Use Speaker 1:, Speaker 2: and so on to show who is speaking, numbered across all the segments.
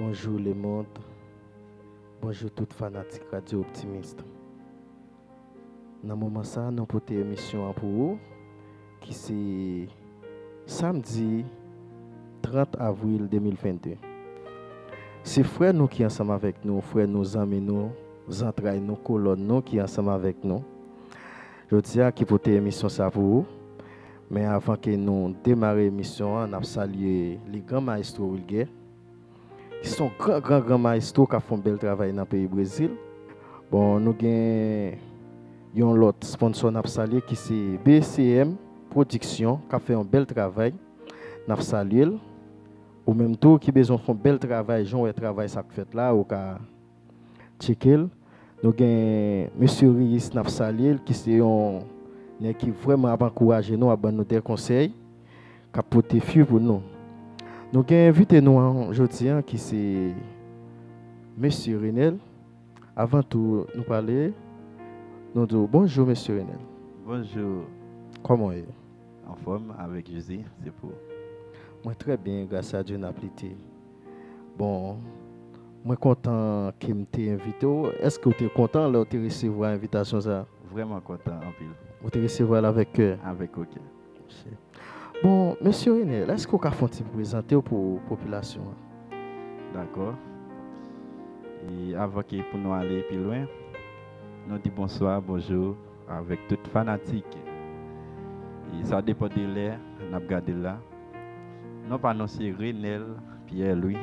Speaker 1: Bonjour le monde, bonjour toute fanatique radio optimiste. Dans le moment ça, nous avons une émission pour vous qui c'est samedi 30 avril 2022. C'est frère nous qui ensemble avec nous, frère nos amis nous, entrailles nos colonnes nous qui ensemble avec nous. Je dis à qui pour une émission ça pour vous. Mais avant que nous démarrions l'émission, on a salué les grands maestros vulgaires qui sont grands maestros qui font un bel travail dans le pays du Brésil. Bon, nous avons un autre sponsor qui c'est BCM Production qui a fait un bel travail. Nous salué. Au même temps, qui a besoin de faire un bel travail, genre un travail ça fait là, ou qu'à checker. Nous avons M. Riis Nafsaliel qui c'est un qui vraiment a encouragé nous à nous des conseils, qui a porté feu pour nous. Nous avons invité nous aujourd'hui qui c'est M. Renel. Avant tout, nous parler, nous disons bonjour M. Renel.
Speaker 2: Bonjour.
Speaker 1: Comment est-ce?
Speaker 2: En forme avec Jésus, c'est pour.
Speaker 1: Moi très bien, grâce à Dieu n'a plité. Bon, moi content qu'il m'ait invité. Est-ce que tu es content de recevoir l'invitation ça?
Speaker 2: Vraiment content en pile.
Speaker 1: Vous te recevoir avec cœur.
Speaker 2: Avec OK.
Speaker 1: Bon, monsieur Renel, est-ce que vous pouvez vous présenter pour la population?
Speaker 2: D'accord. Et avant que pour nous aller plus loin, nous disons bonsoir, bonjour avec toute fanatique. Et ça dépend de l'air, nous avons regardé là. Nous pas annoncé Renel, Pierre-Louis.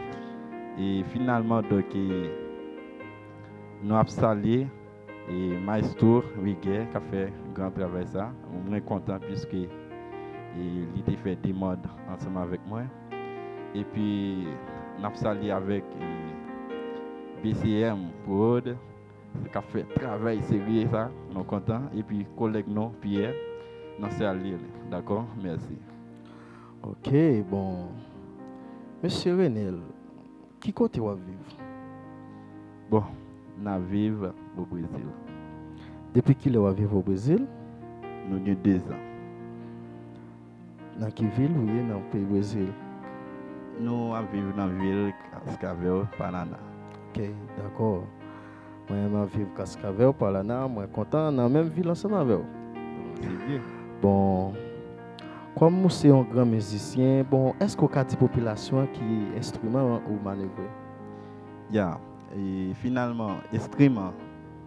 Speaker 2: Et finalement, donc, nous avons salué et Maestro Wiguer qui a fait un grand travail ça. Je suis content puisque il a fait des modes ensemble avec moi. Et puis, nous avons salué avec BCM Prod qui a fait un travail sérieux ça. Nous sommes contents. Et puis, collègue nous, Pierre, nous saluons. D'accord? Merci.
Speaker 1: Ok, bon. Monsieur Renel, qui côté vous vivre?
Speaker 2: Bon, nous vivons au Brésil.
Speaker 1: Depuis qu'il est vivre au Brésil?
Speaker 2: Nous avons 2 ans.
Speaker 1: Dans quelle ville vous êtes dans le pays Brésil?
Speaker 2: Nous vivons dans la ville Cascavel, Paraná.
Speaker 1: Ok, d'accord. Moi, je vis à Cascavel, Paraná. Moi, content dans la même ville ensemble avec vous.
Speaker 2: C'est bien.
Speaker 1: Bon, comme vous êtes un grand musicien, bon, est-ce que vous avez des populations qui instrument ou manœuvre?
Speaker 2: Yeah. Et finalement, instrument,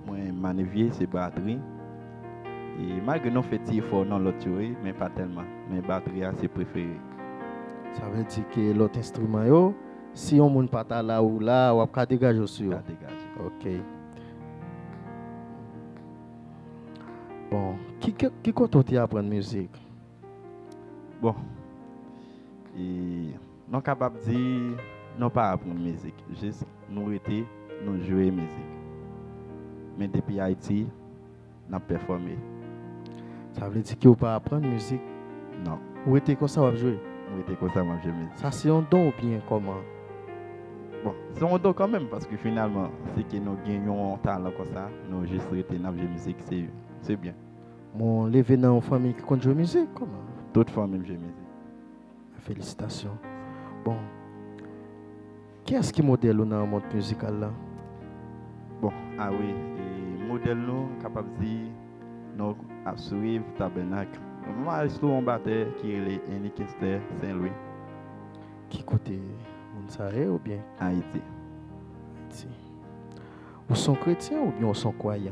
Speaker 2: moi, manœuvrer, c'est batterie. Et malgré nous faisons des efforts dans l'autre, mais pas tellement. Mais batterie, c'est préféré.
Speaker 1: Ça veut dire que l'autre instrument, yo, si on ne pas là ou là, on va dégager aussi.
Speaker 2: Dégager.
Speaker 1: Ok. Bon, qui compte apprendre musique?
Speaker 2: Bon. Et nous sommes capables de dire, non pas apprendre musique. Juste nous arrêter, nous jouer musique. Mais depuis Haïti, nous avons performé.
Speaker 1: Ça veut dire que vous ne pas apprendre musique?
Speaker 2: Non.
Speaker 1: Ou était comme ça, vous jouer?
Speaker 2: Nous étions comme ça, moi, je musique.
Speaker 1: Ça, c'est un don ou bien comment?
Speaker 2: Bon, c'est un don quand même, parce que finalement, c'est que nous gagnons un talent comme ça, nous juste arrêter dans la musique, c'est bien.
Speaker 1: Mon levé dans une famille qui compte jouer musique, comment?
Speaker 2: Toute famille même jouer musique.
Speaker 1: Félicitations. Bon. Qui est-ce qui modèle dans le monde musical là?
Speaker 2: Bon, ah oui, et modèle nous, capable de dire, nous suivre Tabernacle. Moi, je suis un batteur qui est Henrique Saint-Louis.
Speaker 1: Qui côté Mounsaé ou bien?
Speaker 2: Haïti.
Speaker 1: Haïti. Ou sont chrétiens ou bien ou sont croyants?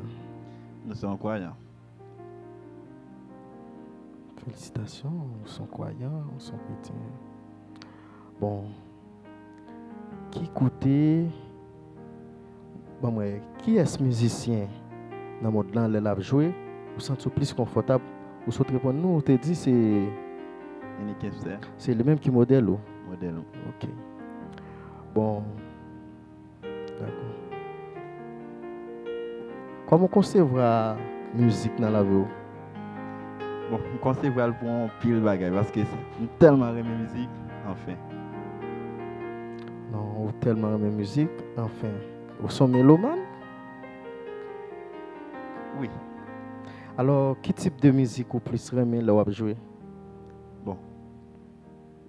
Speaker 2: Nous sommes croyants.
Speaker 1: Félicitations, nous sommes croyants, nous sommes chrétiens. Bon, qui côté, bon, qui est ce musicien dans le monde là, il a joué, vous sentez plus confortable, vous sautez répondre, nous, on te dit c'est le même qui modèle.
Speaker 2: Modèle.
Speaker 1: Ok. Bon, d'accord. Comment concevoir la musique dans la vie?
Speaker 2: Bon, je conseille pour un pile bagaille parce que c'est tellement aimé musique, enfin.
Speaker 1: Non, ou tellement aimé musique, enfin. Vous sont mélomane?
Speaker 2: Oui.
Speaker 1: Alors, quel type de musique vous plus aimé là où jouer?
Speaker 2: Bon.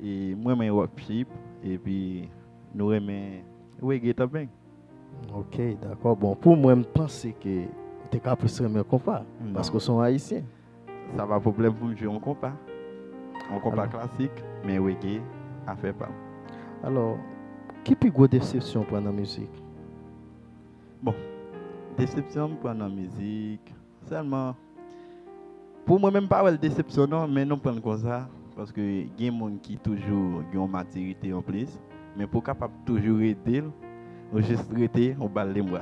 Speaker 2: Et moi, je rock chip et puis nous aimons reggae t'as bien.
Speaker 1: Ok, d'accord. Bon, pour moi, je pense que tu es capable de me compas parce que sont haïtiens.
Speaker 2: Ça va problème pour jouer en compas. En compas
Speaker 1: Alors.
Speaker 2: classique, mais reggae a fait pas.
Speaker 1: Alors, qui plus grosse déception pour la musique?
Speaker 2: Bon, déception pour la musique, seulement pour moi même pas une déception non, mais non prendre comme ça parce que il y a des gens qui toujours ont une maturité en plus, mais pour capable toujours aider, ou juste rester au bal les bras.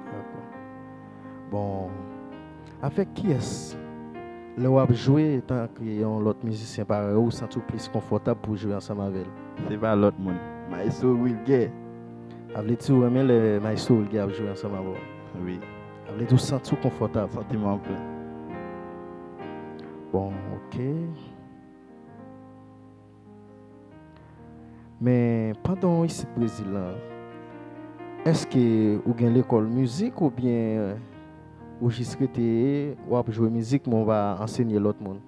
Speaker 1: D'accord. Bon, avec qui est-ce le wap jouer tant que l'autre musicien pareil ou sent plus confortable pour jouer ensemble avec elle?
Speaker 2: C'est pas l'autre monde. Maestro Will Gay.
Speaker 1: Avec tu aimer le maestro qui a joué ensemble avec elle?
Speaker 2: Oui.
Speaker 1: Avec tu sens tout confortable?
Speaker 2: Sentiment plein.
Speaker 1: Bon, ok. Mais pendant ici au Brésil, là, est-ce que vous avez l'école musique ou bien ou juste que vous avez joué musique, mais on va enseigner l'autre monde?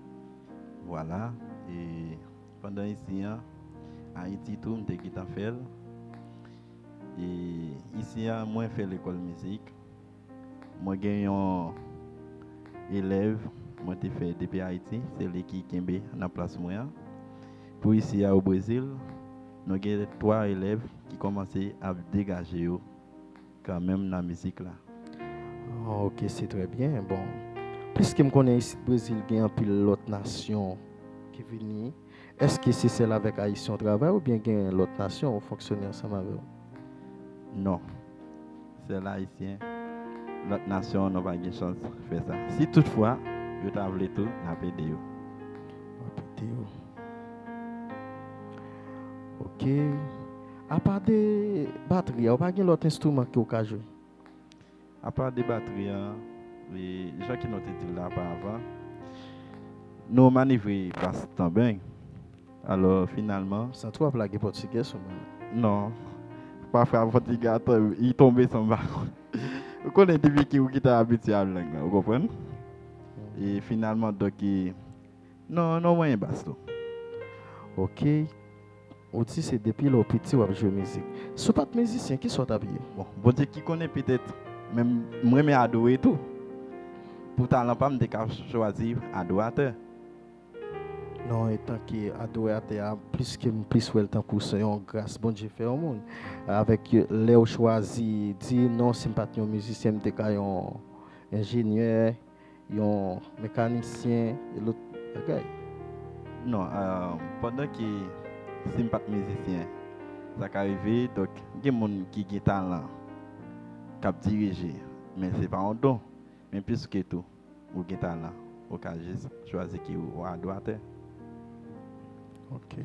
Speaker 2: Voilà. Et pendant ici, hein, Haïti, tout, je suis fait. Et ici, moi, je fais l'école musique. Moi, j'ai un élève, moi, je fais depuis Haïti, c'est l'équipe qui est dans la place moi. Pour ici, au Brésil, nous avons 3 élèves qui commencent à dégager quand même dans la musique là.
Speaker 1: Oh, ok, c'est très bien. Bon, puisque je connais ici au Brésil, il y a un pile l'autre nation qui vient. Est-ce que c'est celle avec Haïtien au travail ou bien il y a l'autre nation qui fonctionne ensemble avec vous?
Speaker 2: Non, c'est l'haïtien. L'autre nation n'a pas de chance de faire ça. Si toutefois, vous avez tout, la PDO.
Speaker 1: Ok. À part des batteries, vous n'avez pas d'autres instruments que vous avez joué?
Speaker 2: À part des batteries, les gens qui nous dit là auparavant, nous manœuvrons pas bien. Alors finalement,
Speaker 1: Sans toi, plaquer portugais ou mal?
Speaker 2: non, parfois fatigué, il tombe sans bas. Vous connaissez des vies qui sont habitués à la langue, vous comprenez? Et finalement, donc, non, non, rien basta.
Speaker 1: Ok. Aussi, c'est depuis le petit où vous joué musique. Si vous pas de musicien, qui sont habillés?
Speaker 2: Bon Dieu qui connaît peut-être, même moi, je adorer tout. Pourtant, je ne peux pas choisir adorateur.
Speaker 1: Non, étant que adorateur plus le temps pour ça, on grâce bon Dieu fait au monde. Avec les choisi dire non, c'est pas un musicien, c'est un ingénieur, un mécanicien et l'autre gars.
Speaker 2: Non, pendant que je ne suis pas musicien, ça peut arriver, donc il y a des gens qui ont talent, qui dirigent, mais ce n'est pas un don. Mais plus que tout, vous avez talent, vous avez juste choisir qui vous adorateur.
Speaker 1: Ok.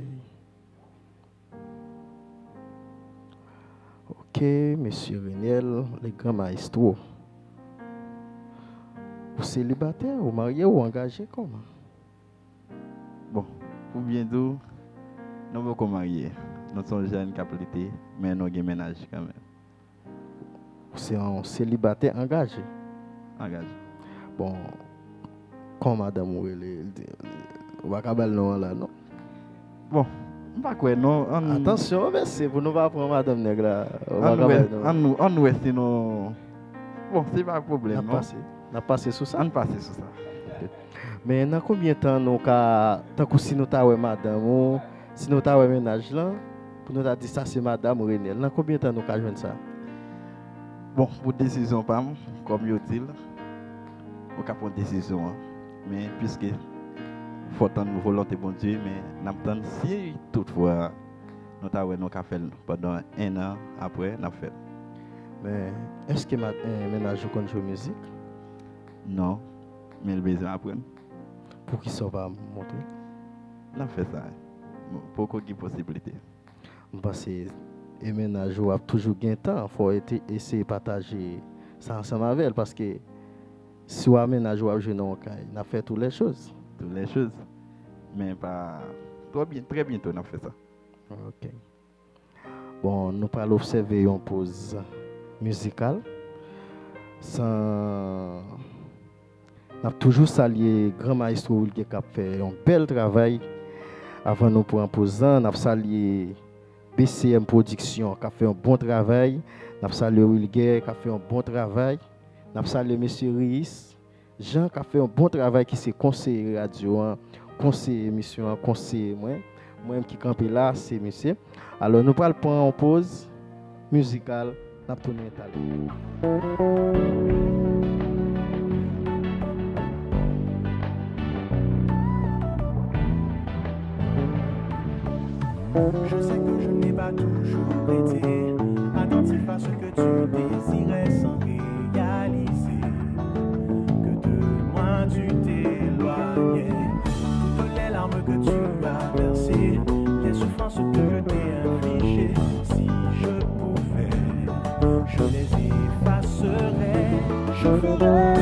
Speaker 1: Ok, monsieur Renel, le grand maestro. Vous célibataire, ou marié ou engagé comment?
Speaker 2: Bon, pour bien dire, nous sommes mariés. Nous sommes jeunes capacités, mais nous avons ménage quand même.
Speaker 1: C'est un célibataire engagé.
Speaker 2: Engagé.
Speaker 1: Bon, comme madame Ouele, on va pas non là, non?
Speaker 2: Bon, pas quoi, non.
Speaker 1: Attention, merci, vous ne pas prendre madame Negra.
Speaker 2: On nous reste non. Bon, c'est pas un problème.
Speaker 1: On a passé sur ça.
Speaker 2: On passe sur ça.
Speaker 1: Mais dans combien de temps nous tant que si nous avons madame ou si nous avons ménage là, pour nous dire ça c'est madame ou Renel, dans combien de temps nous avons ça?
Speaker 2: Bon, pour décision pas comme utile, on peut prendre décision. Mais puisque faut attendre volonté bon Dieu, mais n'attendre si toutefois nous avons fait pendant 1 an après nous fait.
Speaker 1: Mais est-ce que ménage qu'on joue musique?
Speaker 2: Non, mais le besoin apprendre.
Speaker 1: Pour qui ça va montrer?
Speaker 2: On fait ça. Pour qu'il y ait possibilité.
Speaker 1: Parce que ménage a toujours gain temps, faut essayer de partager ça ensemble avec elle parce que si on aménage ou jouer dans on a fait toutes les choses.
Speaker 2: Toutes les choses. Mais pas très bientôt on a fait ça.
Speaker 1: OK. Bon, nous allons observer une pause musicale. Sans on a toujours salué grand maestro qui a fait un bel travail avant nous pour en poser. On a salué BCM Production qui a fait un bon travail. Nous saluons Wilger qui a fait un bon travail. Nous saluons M. Riis, Jean qui a fait un bon travail qui c'est conseiller radio, conseiller émission, conseiller moi-même qui campé là, c'est monsieur. Alors nous allons prendre en pause musicale, nous tourner
Speaker 3: Je sais que je n'ai pas toujours été attentif à ce que tu désirais sans réaliser que de moi tu t'éloignais. Toutes les larmes que tu as versées, les souffrances que je t'ai infligées, si je pouvais, je les effacerais. Je ferai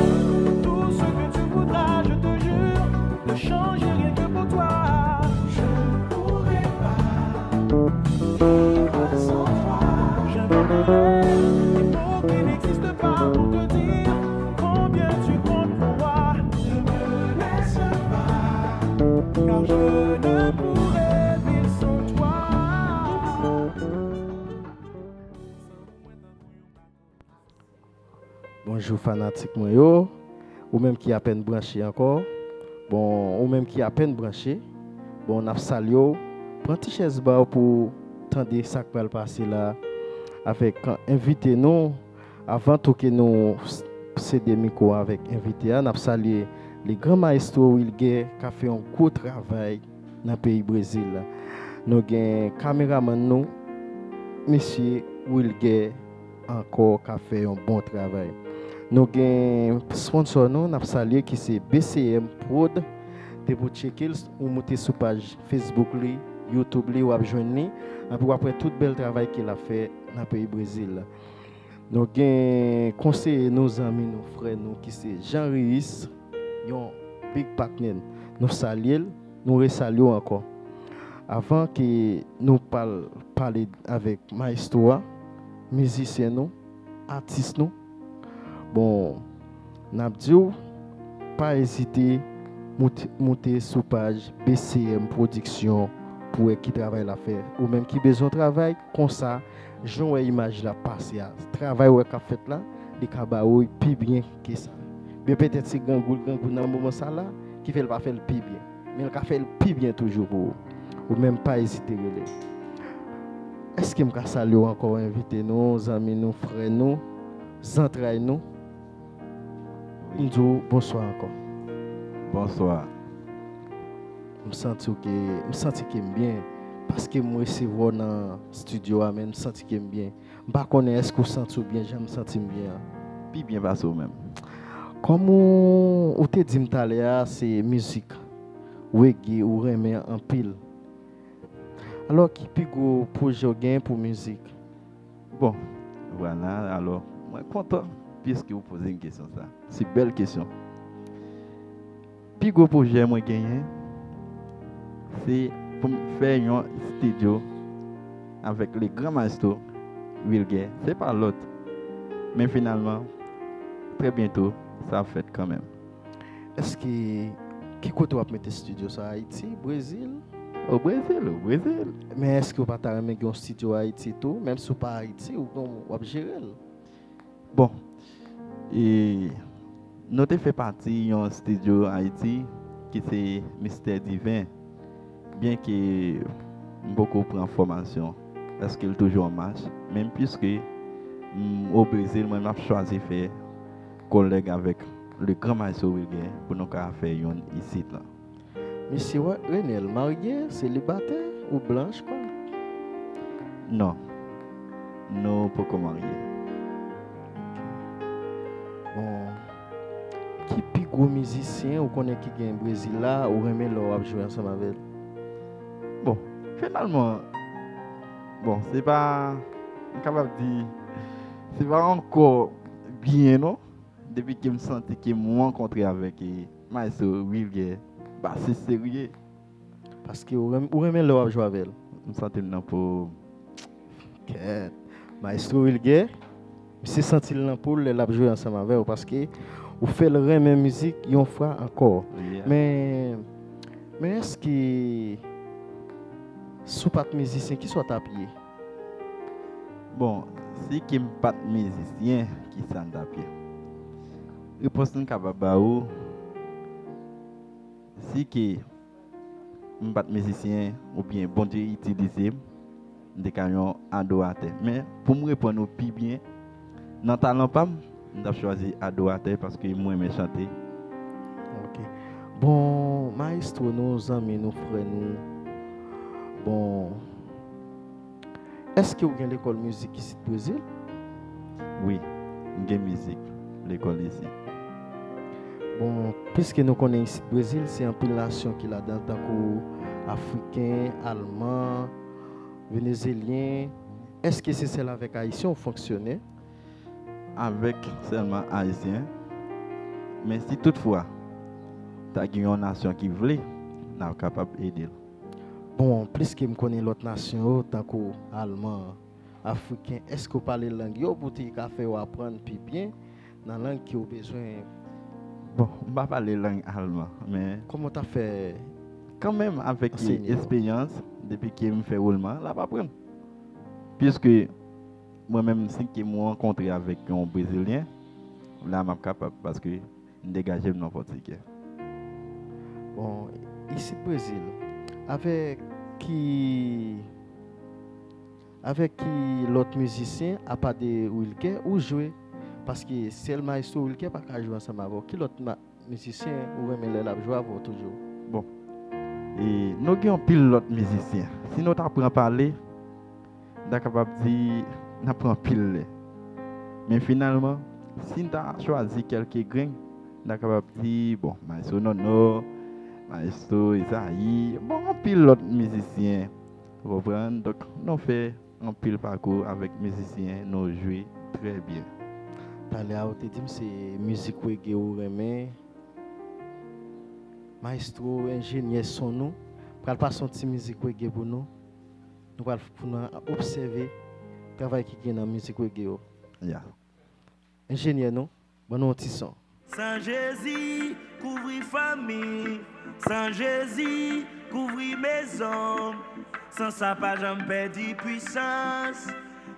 Speaker 3: tout ce que tu voudras, je te jure, ne change rien que pour toi. Des mots qui n'existent pas pour te dire combien tu comptes pour moi. Ne me laisse pas, car je ne pourrais vivre sans toi.
Speaker 1: Bonjour fanatique moi yo, ou même qui à peine branché encore. Bon, ou même qui à peine branché. Bon, on a salué. Prends une chaise bar pour tendre ça qui va passer là. Avec invité nous avant tout que nous céder micro avec invité on a salué les grands maestros Wilger qui a fait un gros travail dans le pays Brésil. Nous avons caméraman nous monsieur Wilger encore qui a fait un bon travail. Nous avons sponsor nous on a salué qui c'est BCM Prod. De pour checker ou monter sur page Facebook li, YouTube li ou joindre pour après tout bel travail qu'il a fait dans le pays Brésil. Nous avons conseillé nos amis, nos frères, nous qui c'est Jean Riis, un big partner. Nous saluons, nous resaluons encore. Avant que nous parler avec maestro, musiciens nous, artistes nous, bon, n'a dit pas hésiter monter sur page BCM Production pour qui travaille l'affaire ou même qui besoin de travail comme ça j'en image la passer travail ouais qu'a fait là les cabaou plus bien que ça mais peut-être c'est gangou dans moment ça là qui fait pas faire le plus bien mais il fait le plus bien toujours pour ou même pas hésiter relais. Est-ce que me saluer encore inviter nos amis nos frères nous entrailles nous nous bonsoir encore.
Speaker 2: Bonsoir.
Speaker 1: Je sens que bien parce que moi recevoir dans studio mais je sens que bien. Pas connais est-ce que vous sentez bien, je me sens bien.
Speaker 2: Puis bien passé même.
Speaker 1: Comme on te dit tout à l'heure c'est musique. Reggae ou remet en pile. Alors qui plus gros projet gain pour musique.
Speaker 2: Bon, voilà, alors moi content puisque vous posez une question ça. C'est une belle question. Plus gros projet moi gagné c'est pour faire un studio avec les grands maestros Wilger, c'est pas l'autre. Mais finalement très bientôt ça a fait quand même.
Speaker 1: Est-ce que qui côté va mettre studio ça Haïti, Brésil?
Speaker 2: Au Brésil.
Speaker 1: Mais est-ce que vous pas remettre un studio à Haïti tout même si pas Haïti ou on va gérer?
Speaker 2: Bon. Et nous avons fait partie d'un studio à Haïti qui c'est Mystère Divin. Bien que beaucoup prennent formation, parce qu'il est toujours en marche. Même puisque au Brésil, moi j'ai choisi de faire collègue avec le grand maestro Wilger pour nous faire ici.
Speaker 1: Monsieur Renel, marié, célibataire ou blanche quoi?
Speaker 2: Non. Non, pas comme marié.
Speaker 1: Bon. Qui plus gros musicien ou connaît qui gagne au Brésil là ou remet leur jouer ensemble avec?
Speaker 2: Bon, finalement, bon, c'est pas capable de dire, c'est pas encore bien non. Depuis que je me sentais que je me rencontré avec maestro Wilger, bah c'est sérieux.
Speaker 1: Parce que ou remet leur jouer avec?
Speaker 2: Je me sentais non pour.
Speaker 1: Maestro Wilger, c'est senti là pour les jouer ensemble avec parce que ou fait le même musique, yon fera encore.
Speaker 2: Yeah.
Speaker 1: Mais est-ce que sous pas musicien qui soit à pied
Speaker 2: Bon, si qui me pas musicien qui s'en tapé. Réponse nous capable ba ou si qui me pas musicien ou bien bon Dieu utiliser des camions adorateur. Mais pour me répondre au plus bien dans talent pas, j'ai choisi adorateur parce que moi aime chanter.
Speaker 1: Ok. Bon, maestro, nos amis, nos frères, nous. Bon. Est-ce que vous avez l'école de musique ici au Brésil?
Speaker 2: Oui, j'ai musique, l'école ici.
Speaker 1: Bon, puisque nous connaissons ici au Brésil, c'est un peu la nation qui là dans tant qu'Africain, Allemand, Vénézuélien. Est-ce que c'est celle avec Haïtien ou fonctionner?
Speaker 2: Avec seulement haïtien. Mais si toutefois, tu as une nation qui veut, on est capable d'aider.
Speaker 1: Bon, plus que je connais l'autre nation, tant qu'Allemand, Africain, est-ce que vous parlez la langue pour faire apprendre plus bien dans la langue qui a besoin?
Speaker 2: Bon, je ne vais pas parler langue allemande, mais
Speaker 1: Comment tu as fait?
Speaker 2: quand même avec
Speaker 1: Enseigner.
Speaker 2: l'expérience, depuis que je me fais roulement, là, je apprendre. Puisque moi-même, si je me rencontre avec un Brésilien, là, je suis capable parce que je dégage n'importe qui.
Speaker 1: Bon, ici au Brésil, avec qui l'autre musicien, à part de Wilke, ou jouer? Parce que c'est le maestro Wilke pas qu'à jouer ensemble avec qui l'autre musicien ou même les jouer avec toujours.
Speaker 2: Bon. Et nous avons pile l'autre musicien. Si nous apprenons à parler, nous sommes capables de dire nous apprenons pile. Mais finalement, si nous avons choisi quelques grains, nous sommes capables de dire bon, maestro Nono, maestro Isaïe, bon, pile l'autre musicien. Vous comprenez? Donc, nous faisons un pile parcours avec musiciens, nous jouons très bien.
Speaker 1: Parler à côté de c'est musique reggae ou remé. Maestro, ingénieur son nous. Pour passer un petit musique reggae pour nous. Nous allons observer le travail qui est dans la musique reggae.
Speaker 2: Yeah.
Speaker 1: Ingénieur nous, bon petit son.
Speaker 3: Sans Jésus, couvrir famille. Sans Jésus, couvrir maison. Sans sa pas jamais perdu puissance.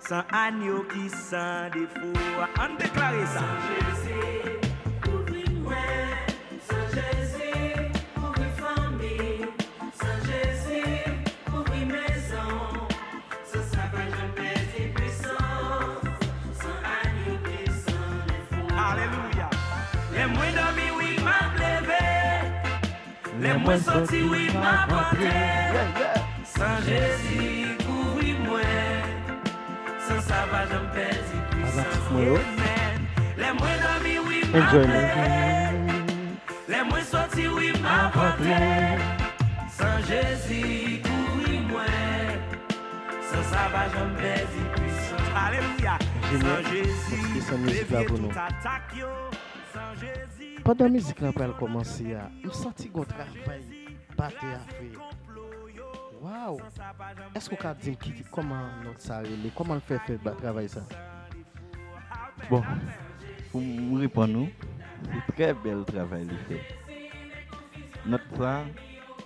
Speaker 3: Sans agneau qui sans défaut. On déclare ça.
Speaker 4: Sans Jésus, couvre-moi. Sans Jésus, couvre famille. Sans Jésus, couvre maison. Sans sa pas jamais perdu puissance. Sans agneau qui sans défaut.
Speaker 3: Alléluia. Les moins dormis, oui, m'a levé. Les moins sortis, oui, m'a rentré. Sans Jésus, couvre-moi. Sans ça va jamais perdre. Les moins dormis, oui, m'a
Speaker 1: Enjoy
Speaker 3: levé. Les moins sortis, oui, m'a rentré. Sans Jésus, couvre-moi. Sans ça va jamais perdre puissance. Alléluia. Sans Jésus,
Speaker 1: Sans musique là pour nous.
Speaker 3: attaque yo. Sans Jésus.
Speaker 1: Pendant la musique là pour commencer, je sens qu'on travaille battre à faire. Waouh! Est-ce que vous pouvez dire comment notre ça comment le fait travailler ça?
Speaker 2: Bon, pour me répondre, c'est très bel travail qu'il fait. Notre ça,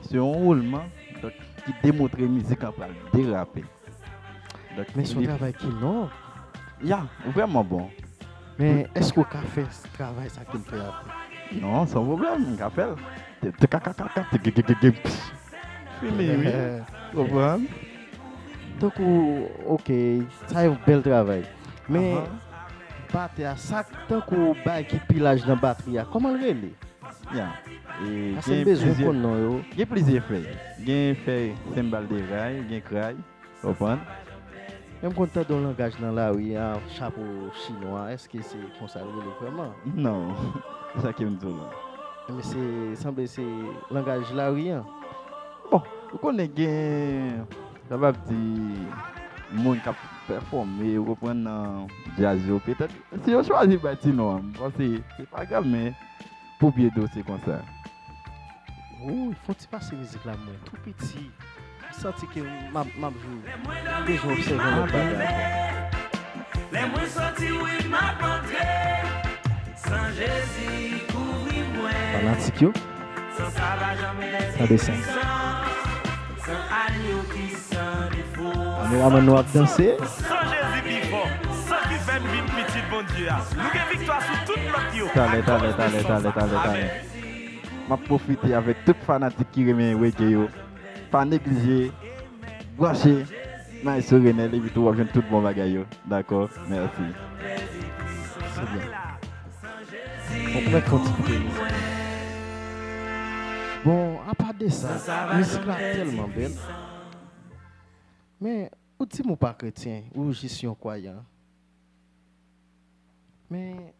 Speaker 2: c'est un roulement donc, qui démontre la musique en train de déraper. Donc,
Speaker 1: Mais son travail qui non.
Speaker 2: Yeah, vraiment bon.
Speaker 1: Mais est-ce que vous pouvez faire ce travail ça qu'il fait après?
Speaker 2: Non, sans problème, on fait. Fini, oui. Comprends?
Speaker 1: Donc, ok, ça est un bel travail. Mais, battre à ça, tant qu'on bat qui pilage dans la batterie, comment le relais?
Speaker 2: Yeah. Et
Speaker 1: Parce que besoin qu'on non.
Speaker 2: il y a plusieurs faits. Il y a fait cymbale de rail, il y a crail. Comprends?
Speaker 1: Même quand tu as dans le langage dans la rue, un chapeau chinois, est-ce que c'est comme ça vraiment?
Speaker 2: Non, c'est ça qui me dit.
Speaker 1: Mais c'est semble c'est langage la rue.
Speaker 2: Bon, vous connaissez, ça va dire, monde qui a performé, vous prenez dans jazz, peut-être. Si vous choisissez Batino, c'est pas grave, mais pour bien c'est comme ça.
Speaker 1: Oh, il faut que tu passes la musique là, moi, tout petit. Je sens que m'a joué. Déjà observé le bagage.
Speaker 3: Les moins sortis, oui, m'a rentré. Sans Jésus, couvre-moi.
Speaker 1: Fanatique yo.
Speaker 3: Sans ça va jamais
Speaker 1: Ça descend.
Speaker 3: Sans agneau qui sans défaut.
Speaker 1: On est ramené à danser.
Speaker 3: Sans Jésus qui bon Dieu. Nous avons victoire sur toute l'autre yo.
Speaker 2: Allez. M'a profiter avec toute fanatique qui remet reggae yo. Pas négliger, brancher, mais Renel et puis tout va venir tout bon bagay yo. D'accord, merci.
Speaker 1: C'est bien. On pourrait continuer. Bon, à part de ça, la musique là tellement belle. Mais, ou dis-moi pas chrétien, ou je suis un croyant. Mais,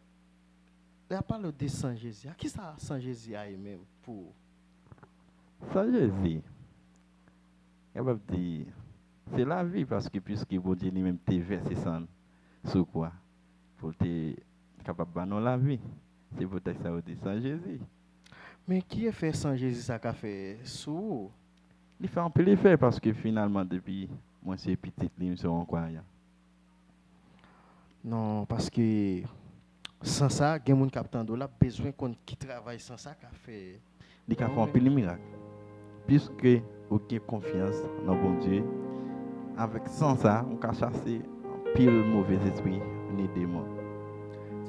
Speaker 1: il n'y a pas le de Saint Jésus. Qui ça Saint Jésus a même pour?
Speaker 2: Ça Jésus. Capable dire c'est la vie parce que puisque bon Dieu lui-même te versé ça sur quoi pour te capable de la vie. C'est peut-être ça dit Saint Jésus.
Speaker 1: Mais qui a fait Saint Jésus ça qu'a fait sous?
Speaker 2: Il fait un peu l'effet parce que finalement depuis moi c'est petit lui sont croyant.
Speaker 1: Non, parce que sans ça, il y a des gens qui ont besoin qui travaille sans ça qu'a fait.
Speaker 2: Il a fait un peu de miracle. Puisque aucune confiance dans bon Dieu, avec sans ça, on peut chasser un pile mauvais esprit ni démon.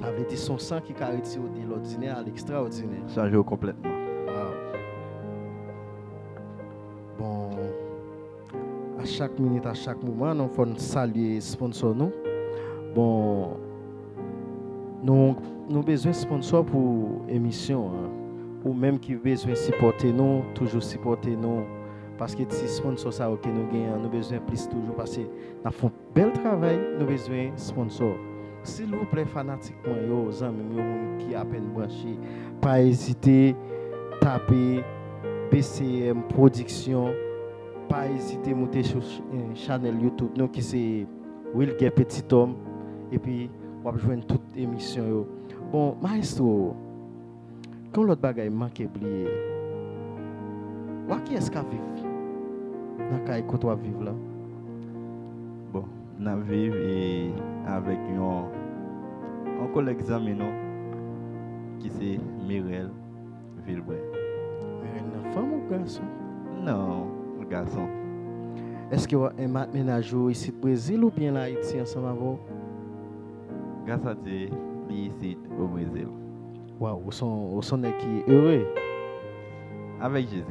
Speaker 1: Ça veut dire son sang qui a retiré de l'ordinaire à l'extraordinaire.
Speaker 2: Changer complètement.
Speaker 1: Wow. Bon, à chaque minute, à chaque moment, nous faut saluer les sponsors nous. Bon, nous avons besoin de sponsors pour l'émission. Hein. Ou même qui besoin de supporter nous, toujours supporter nous. Parce que si sponsor ça que nous gagnons, nous avons besoin plus toujours parce que nous faisons un bel travail, nous avons besoin de sponsors. S'il vous plaît, fanatiques, les amis qui à peine branchés, pas hésiter, taper BCM Production, pas hésiter à monter sur une chaîne YouTube, nous qui c'est Will Get Petit Homme, et puis on va joindre toute émission. Bon, maestro, quand l'autre bagaille manque oublié, qui est-ce qui vit dans le côté où vivre là?
Speaker 2: Bon, nous vivons avec un collègue ami qui c'est Mirel Villebray.
Speaker 1: Mirel, une femme ou garçon?
Speaker 2: Non, un garçon.
Speaker 1: Est-ce que vous avez un ménage ici au Brésil ou bien là Haïti ensemble avec vous?
Speaker 2: Grâce à Dieu, ici au Brésil.
Speaker 1: Waouh, vous sont qui heureux.
Speaker 2: Avec Jésus.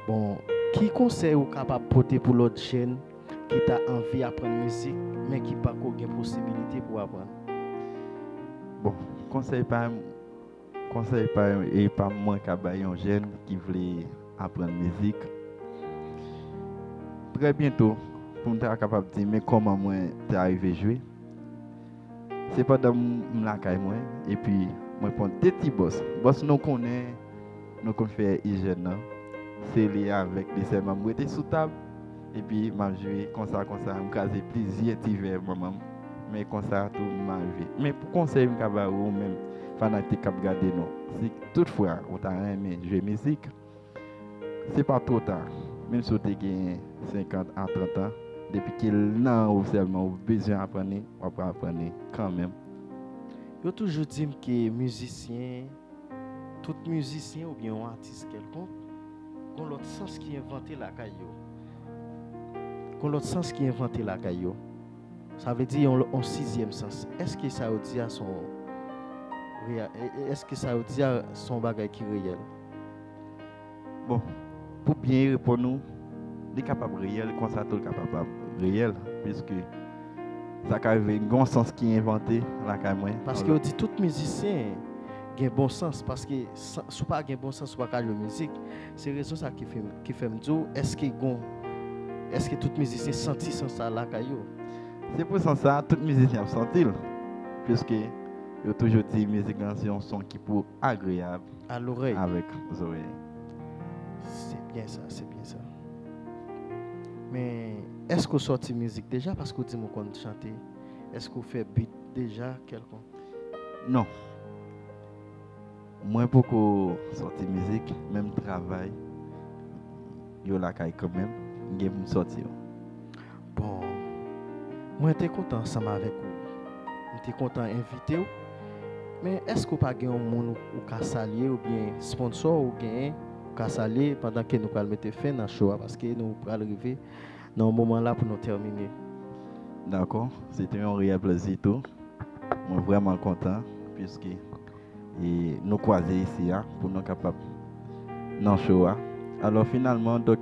Speaker 1: Bon, qui conseil vous capable de porter pour l'autre chaîne qui t'a envie d'apprendre la musique, mais qui n'a pas de possibilité pour apprendre?
Speaker 2: Bon, conseil pas et pas moins qu'à un jeune qui voulait apprendre la musique. Très bientôt, pour être capable de dire mais comment moi t'es arrivé à jouer. C'est pas dans la caille moi et puis moi prendre des petits boss. Boss nous connaît, nous fait hygiène. C'est lié avec les serments. Moi j'étais sous table et puis m'a joué comme ça, me caser plaisir divers maman. Mais comme ça tout m'arrivé. Mais pour conseil m'caba ou même fanatique cap garder non. Si toutefois on t'a aimé jouer musique, c'est pas trop tard. Même si tu as 50 à 30 ans, depuis qu'il n'a seulement besoin d'apprendre, on va apprendre quand même.
Speaker 1: Je toujours dit que musicien, tout musicien ou bien un artiste quelconque, qu'on l'autre sens qui inventé la caillou. Qu'on l'autre sens qui inventé la caillou. Ça veut dire un sixième sens. Est-ce que ça veut dire son bagage qui est réel?
Speaker 2: Bon, pour bien répondre, nous, les capables réels, comme ça, tout capable réel, puisque ça arrive un bon sens qui est inventé, la caméra.
Speaker 1: Parce que on dit tout musicien a un bon sens, parce que si pas un bon sens, soit pas de musique, c'est raison ça qui fait me dire, est-ce que tout musicien sentit sans ça la caillou?
Speaker 2: C'est pour ça tout musicien senti, puisque il toujours dit musique c'est un son qui pour agréable
Speaker 1: à l'oreille.
Speaker 2: Avec les oreilles.
Speaker 1: C'est bien ça, c'est bien ça. Mais est-ce que vous sortez musique déjà parce que vous dites qu'on chante? Est-ce que vous faites beat déjà quelconque?
Speaker 2: Non. Moi beaucoup sortir musique, même travail, yo la caille quand même, j'ai me sortir.
Speaker 1: Bon. Moi j'étais content ensemble avec vous. J'étais content d'inviter vous. Mais est-ce que vous pas un monde ou ka saluer ou bien sponsor ou bien ka saluer pendant que nous allons mettre fin à show parce que nous allons arriver dans un moment là pour nous terminer.
Speaker 2: D'accord, c'était un réel plaisir tout. je suis vraiment content puisque nous croisons ici pour nous capables dans le show. Alors finalement, donc,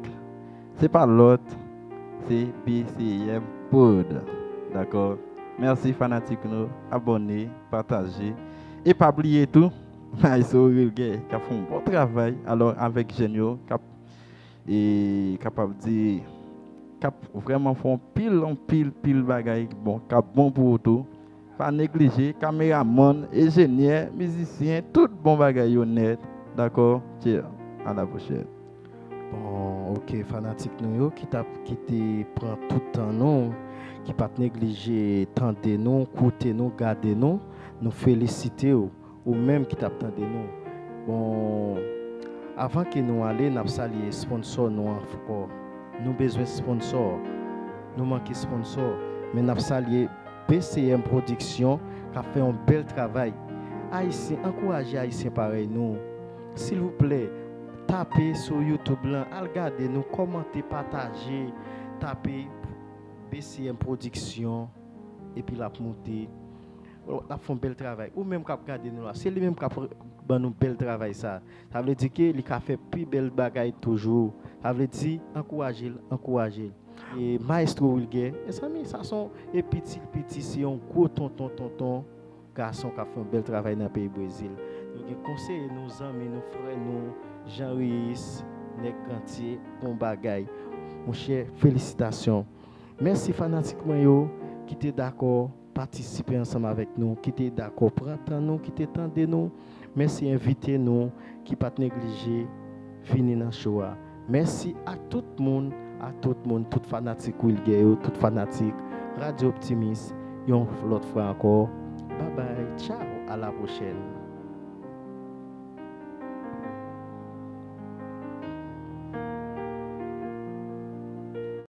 Speaker 2: c'est pas l'autre, c'est BCM Pod. D'accord? Merci fanatiques, nous abonnez, partagez. Et pas oublier tout, Maïso Rilge qui a fait un bon travail. Alors avec Genio, et capable de dire, vraiment font pile bagaille bon, cap bon pour tout. Pas négliger, caméraman, ingénieur, musicien, tout bon bagaille honnête. D'accord? Tiens, à la prochaine.
Speaker 1: Bon, ok, fanatique nous qui te prend tout le temps non, qui pas négliger tenter nous, écouter nous, garder nous, nous féliciter ou même qui t'attendait nous. Bon, avant que nous allions, nous saluer sponsor nous encore. Nous besoin de sponsor. Nous manquons de sponsor, mais nous saluer BCM Production qui a fait un bel travail. Haïtien, encouragez Haïtien pareil nous. S'il vous plaît, tapez sur YouTube là, regardez nous, commentez, partagez, tapez BCM Production et puis la monter. La font bel travail. Ou même cap garder nous là, c'est lui même qui a nous bel travail ça. Ça veut dire que il a fait plus belle bagaille toujours. Ça veut dire encourager. Et Maestro Wilger, et amis, ça sont et petit c'est un gros tonton garçon qui a fait un bel travail dans le pays Brésil. Donc conseiller nos amis, nos frères, nous Jean-Ruiz, Nek Gantier, bon bagaille. Mon cher, félicitations. Merci fanatiquement yo qui était d'accord participer ensemble avec nous, qui était d'accord prendre nous, qui était tendez nous. Merci inviter nous qui pas négliger finir dans show. Merci à tout le monde, tout fanatique Wilger, tout fanatique Radio Optimiste. Et on l'autre fois encore. Bye bye, ciao, à la prochaine.